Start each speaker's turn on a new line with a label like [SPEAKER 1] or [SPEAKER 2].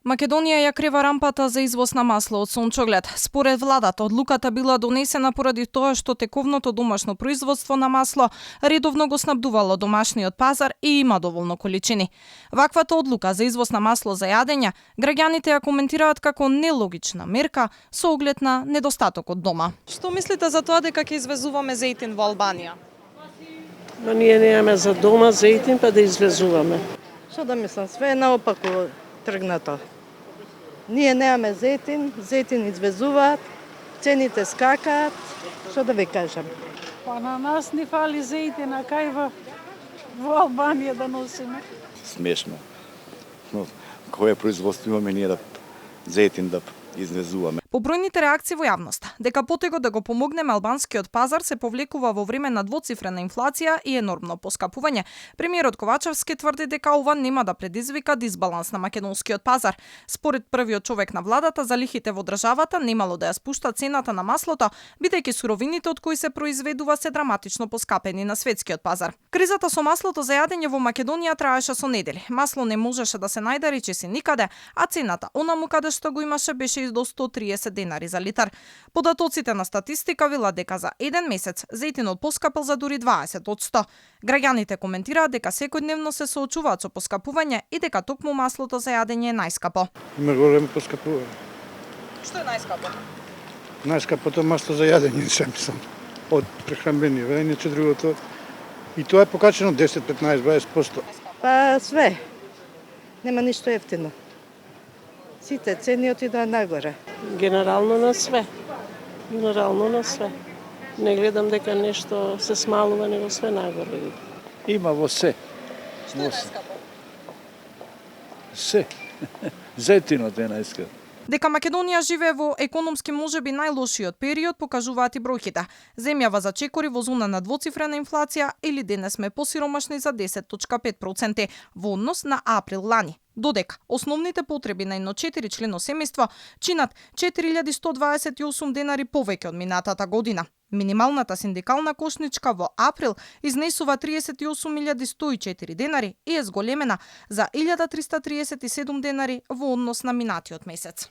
[SPEAKER 1] Македонија ја крива рампата за извоз на масло од сончоглед. Според владата, одлуката била донесена поради тоа што тековното домашно производство на масло редовно го снабдувало домашниот пазар и има доволно количини. Ваквата одлука за извоз на масло за јадење, граѓаните ја коментираат како нелогична мерка со оглед на недостатокот дома. Што мислите за тоа дека ќе извезуваме зејтин во Албанија?
[SPEAKER 2] Но ние немаме за дома зејтин па да извезуваме.
[SPEAKER 3] Што да мислам, све е наопаку тргнато. Ние немаме зејтин извезуваат, цените скакаат, што да ви кажам.
[SPEAKER 2] Па на нас ни фали зејтин, а кај во Албанија да носиме?
[SPEAKER 4] Смешно. Но кое производство имаме ние да зејтин да извезуваме?
[SPEAKER 1] По бројните реакции во јавноста, дека потегот да го помогнеме албанскиот пазар се повлекува во време на двоцифрена инфлација и енормно поскапување, премиерот Ковачевски тврди дека ова нема да предизвика дисбаланс на македонскиот пазар. Според првиот човек на владата, залихите во државата немало да ја спушта цената на маслото, бидејќи суровините од кои се произведува се драматично поскапени на светскиот пазар. Кризата со маслото за јадење во Македонија траеше со недели. Масло не можеше да се најде речиси никаде, а цената онаму каде што го имаше беше и до 130 денари за литар. Податоците на статистика велат дека за еден месец зејтинот поскапел за дури 20%. Граѓаните коментираат дека секојдневно се соочуваат со поскапување и дека токму маслото за јадење е најскапо.
[SPEAKER 5] Има големо поскапување.
[SPEAKER 1] Што е најскапо?
[SPEAKER 5] Најскапото масло за јадење, се мислам, од прехранбени, иначе другото. И тоа е покачено 10, 15, 20%.
[SPEAKER 3] Па све. Нема ништо ефтино. Сите цени отидоа нагоре.
[SPEAKER 2] Генерално на све. Не гледам дека нешто се смалува, него све нагоре.
[SPEAKER 5] Има во се.
[SPEAKER 1] Што е најскапо?
[SPEAKER 5] Се. Зејтинот е најскап.
[SPEAKER 1] Дека Македонија живее во економски можеби најлошиот период покажуваат и бројките. Земјава зачекори во зона на двоцифрена инфлација или денес сме посиромашни за 10,5% во однос на април лани. Додека основните потреби на едно 4-члено семејство чинат 4128 денари повеќе од минатата година. Минималната синдикална кошничка во април изнесува 38.104 денари и е зголемена за 1337 денари во однос на минатиот месец.